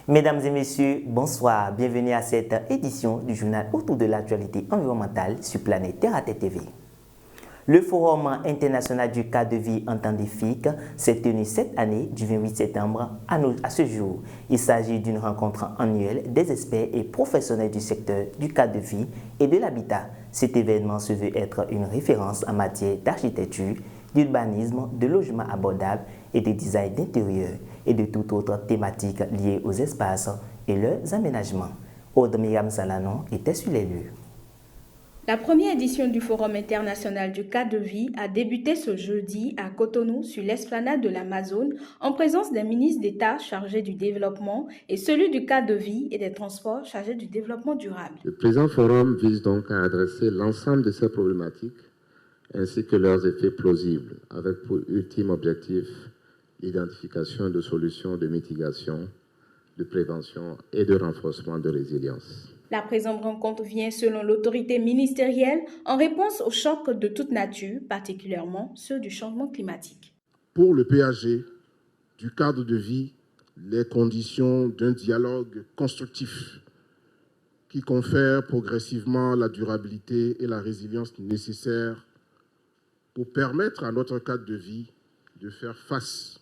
Mesdames et messieurs, bonsoir. Bienvenue à cette édition du journal autour de l'actualité environnementale sur Planète Terre à TV. Le Forum international du cadre de vie en temps défique s'est tenu cette année du 28 septembre à ce jour. Il s'agit d'une rencontre annuelle des experts et professionnels du secteur du cadre de vie et de l'habitat. Cet événement se veut être une référence en matière d'architecture, d'urbanisme, de logement abordable et de design d'intérieur et de toute autre thématique liée aux espaces et leurs aménagements. Aude Myriam Salanon était sur les lieux. La première édition du Forum international du cadre de vie a débuté ce jeudi à Cotonou sur l'esplanade de l'Amazone en présence des ministres d'État chargés du développement et celui du cadre de vie et des transports chargés du développement durable. Le présent forum vise donc à adresser l'ensemble de ces problématiques ainsi que leurs effets plausibles avec pour ultime objectif l'identification de solutions de mitigation, de prévention et de renforcement de résilience. La présente rencontre vient, selon l'autorité ministérielle, en réponse aux chocs de toute nature, particulièrement ceux du changement climatique. Pour le PAG, du cadre de vie, les conditions d'un dialogue constructif qui confère progressivement la durabilité et la résilience nécessaires pour permettre à notre cadre de vie de faire face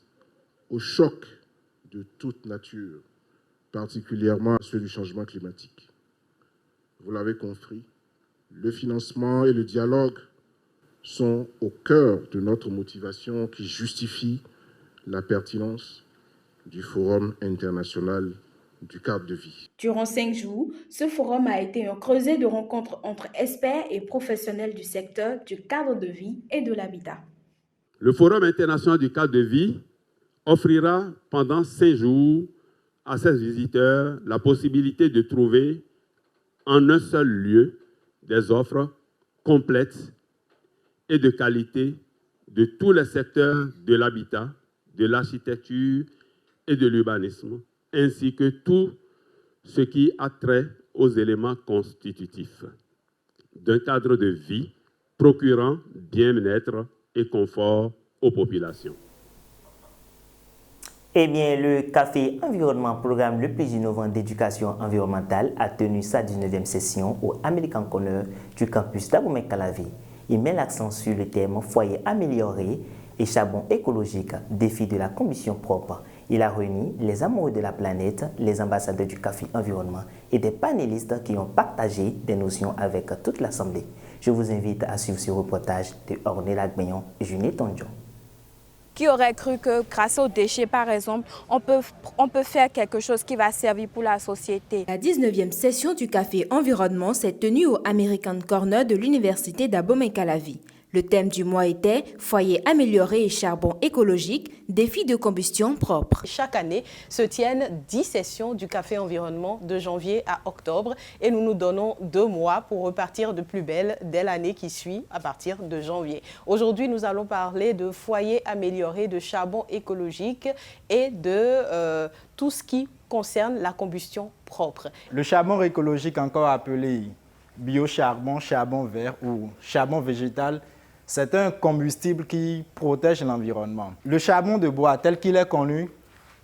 aux chocs de toute nature, particulièrement à ceux du changement climatique. Vous l'avez compris, le financement et le dialogue sont au cœur de notre motivation qui justifie la pertinence du Forum international du cadre de vie. Durant 5 jours, ce forum a été un creuset de rencontres entre experts et professionnels du secteur du cadre de vie et de l'habitat. Le Forum international du cadre de vie offrira pendant 5 jours à ses visiteurs la possibilité de trouver en un seul lieu des offres complètes et de qualité de tous les secteurs de l'habitat, de l'architecture et de l'urbanisme, ainsi que tout ce qui a trait aux éléments constitutifs d'un cadre de vie procurant bien-être et confort aux populations. Eh bien, le Café Environnement, programme le plus innovant d'éducation environnementale, a tenu sa 19e session au American Corner du campus d'Abomey-Calavi. Il met l'accent sur le thème foyer amélioré et charbon écologique, défi de la combustion propre. Il a réuni les amoureux de la planète, les ambassadeurs du Café Environnement et des panélistes qui ont partagé des notions avec toute l'Assemblée. Je vous invite à suivre ce reportage de Ornella Gbeyon et Juliette Tonjon. Qui aurait cru que grâce aux déchets, par exemple, on peut faire quelque chose qui va servir pour la société. La 19e session du Café Environnement s'est tenue au American Corner de l'Université d'Abomey-Calavi. Le thème du mois était « Foyer amélioré et charbon écologique, défi de combustion propre ». Chaque année se tiennent 10 sessions du Café Environnement de janvier à octobre et nous nous donnons 2 mois pour repartir de plus belle dès l'année qui suit à partir de janvier. Aujourd'hui, nous allons parler de foyer amélioré de charbon écologique et de tout ce qui concerne la combustion propre. Le charbon écologique, encore appelé biocharbon, charbon vert ou charbon végétal, c'est un combustible qui protège l'environnement. Le charbon de bois, tel qu'il est connu,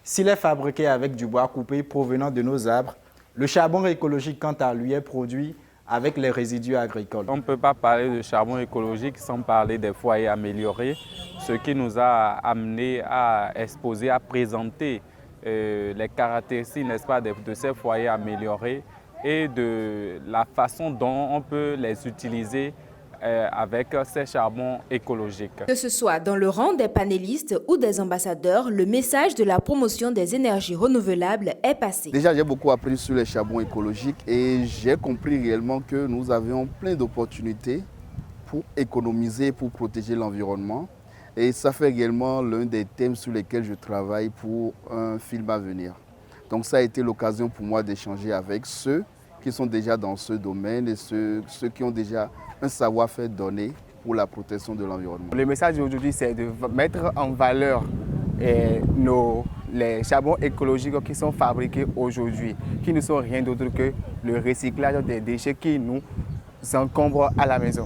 s'il est fabriqué avec du bois coupé provenant de nos arbres, le charbon écologique, quant à lui, est produit avec les résidus agricoles. On ne peut pas parler de charbon écologique sans parler des foyers améliorés, ce qui nous a amené à exposer, à présenter les caractéristiques, n'est-ce pas, de ces foyers améliorés et de la façon dont on peut les utiliser avec ces charbons écologiques. Que ce soit dans le rang des panélistes ou des ambassadeurs, le message de la promotion des énergies renouvelables est passé. Déjà, j'ai beaucoup appris sur les charbons écologiques et j'ai compris réellement que nous avions plein d'opportunités pour économiser, pour protéger l'environnement. Et ça fait également l'un des thèmes sur lesquels je travaille pour un film à venir. Donc ça a été l'occasion pour moi d'échanger avec ceux qui sont déjà dans ce domaine et ceux qui ont déjà un savoir-faire donné pour la protection de l'environnement. Le message d'aujourd'hui, c'est de mettre en valeur les charbons écologiques qui sont fabriqués aujourd'hui, qui ne sont rien d'autre que le recyclage des déchets qui nous encombrent à la maison.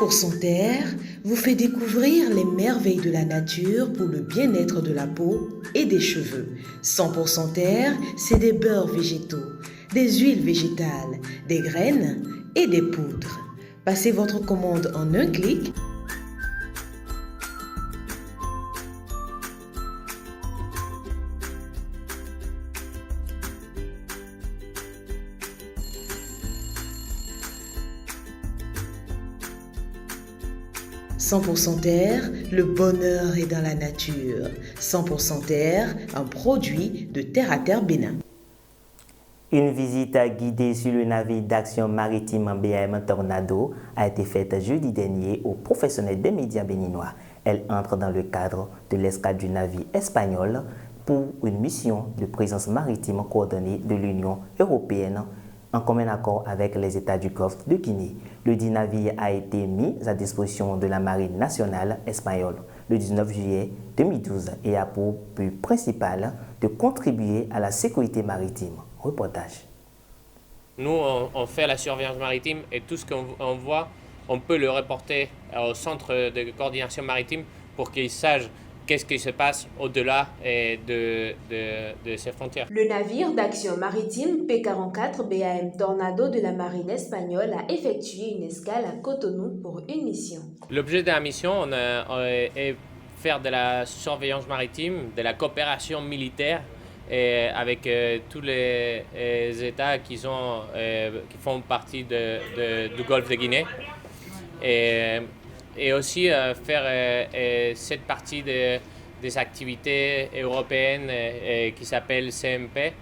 100% Terre vous fait découvrir les merveilles de la nature pour le bien-être de la peau et des cheveux. 100% Terre, c'est des beurres végétaux, des huiles végétales, des graines et des poudres. Passez votre commande en un clic. « 100% Terre, le bonheur est dans la nature. 100% Terre, un produit de Terre à Terre Bénin. » Une visite guidée sur le navire d'action maritime BAM Tornado a été faite jeudi dernier aux professionnels des médias béninois. Elle entre dans le cadre de l'escale du navire espagnol pour une mission de présence maritime coordonnée de l'Union européenne en commun accord avec les États du Golfe de Guinée. Le dit navire a été mis à disposition de la Marine nationale espagnole le 19 juillet 2012 et a pour but principal de contribuer à la sécurité maritime. Reportage. Nous, on fait la surveillance maritime et tout ce qu'on voit, on peut le reporter au centre de coordination maritime pour qu'ils sachent qu'est-ce qui se passe au-delà de ces frontières. Le navire d'action maritime P-44 BAM Tornado de la marine espagnole a effectué une escale à Cotonou pour une mission. L'objet de la mission est faire de la surveillance maritime, de la coopération militaire avec tous les États qui font partie du Golfe de Guinée. Et aussi faire cette partie des activités européennes qui s'appelle CMP,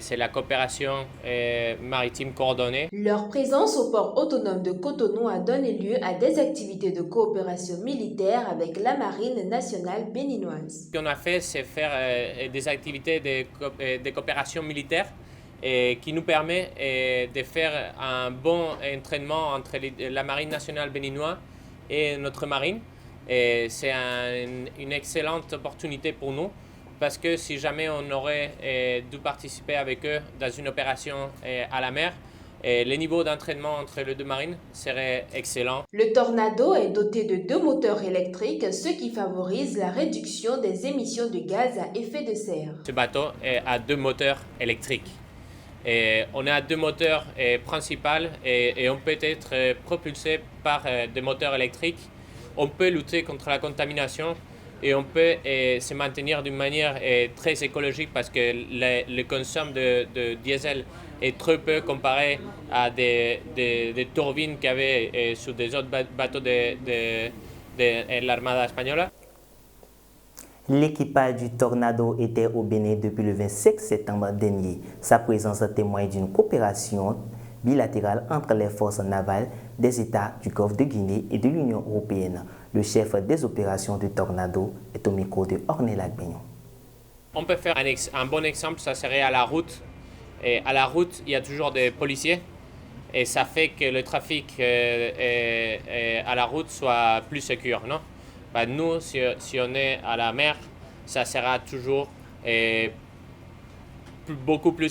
c'est la coopération maritime coordonnée. Leur présence au port autonome de Cotonou a donné lieu à des activités de coopération militaire avec la marine nationale béninoise. Ce qu'on a fait, c'est faire des activités de coopération militaire qui nous permet de faire un bon entraînement entre la marine nationale béninoise et notre marine. C'est une excellente opportunité pour nous parce que si jamais on aurait dû participer avec eux dans une opération à la mer, les niveaux d'entraînement entre les deux marines seraient excellents. Le Tornado est doté de 2 moteurs électriques, ce qui favorise la réduction des émissions de gaz à effet de serre. Ce bateau a 2 moteurs électriques. On a 2 moteurs principaux et on peut être propulsé par des moteurs électriques. On peut lutter contre la contamination et on peut se maintenir d'une manière très écologique parce que le consomme de diesel est très peu comparé à des turbines qu'il y avait sur des autres bateaux de l'armada espagnole. L'équipage du Tornado était au Bénin depuis le 25 septembre dernier. Sa présence témoigne d'une coopération bilatérale entre les forces navales des États du Golfe de Guinée et de l'Union européenne. Le chef des opérations du Tornado est au micro de Ornella Agbeignon. On peut faire un bon exemple, ça serait à la route. Et à la route, il y a toujours des policiers et ça fait que le trafic à la route soit plus sécur, non? Nous, si on est à la mer, ça sera toujours beaucoup plus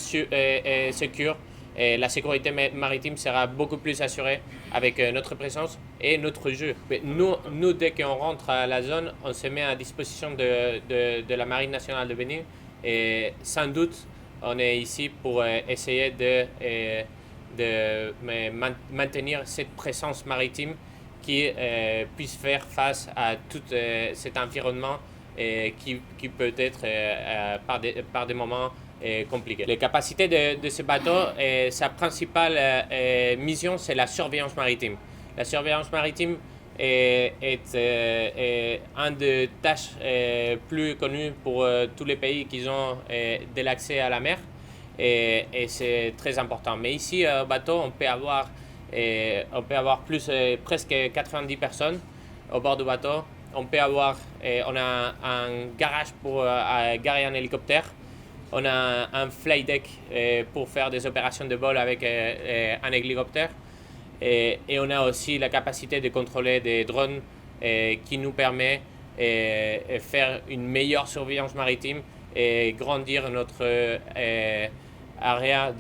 sécur. Et la sécurité maritime sera beaucoup plus assurée avec notre présence et notre jeu. Nous, dès qu'on rentre à la zone, on se met à disposition de la Marine nationale de Bénin. Et sans doute, on est ici pour essayer de maintenir cette présence maritime qui puisse faire face à tout cet environnement qui peut être par des moments compliqués. Les capacités de ce bateau, sa principale mission, c'est la surveillance maritime. La surveillance maritime est une des tâches plus connues pour tous les pays qui ont de l'accès à la mer et c'est très important. Mais ici, au bateau, on peut avoir presque 90 personnes au bord du bateau. On a un garage pour garer un hélicoptère. On a un flight deck pour faire des opérations de vol avec un hélicoptère. Et on a aussi la capacité de contrôler des drones qui nous permet de faire une meilleure surveillance maritime et grandir notre area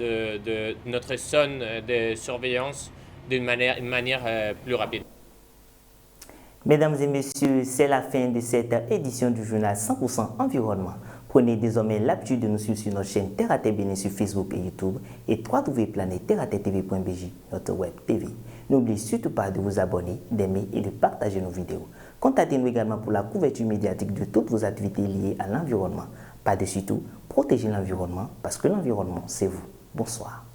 notre zone de surveillance d'une manière plus rapide. Mesdames et messieurs, c'est la fin de cette édition du journal 100% Environnement. Prenez désormais l'habitude de nous suivre sur notre chaîne Terre à Terre Bénin sur Facebook et YouTube et www.planète-terre-à-terre-tv.bj, notre web TV. N'oubliez surtout pas de vous abonner, d'aimer et de partager nos vidéos. Contactez-nous également pour la couverture médiatique de toutes vos activités liées à l'environnement. Par-dessus tout, protégez l'environnement parce que l'environnement, c'est vous. Bonsoir.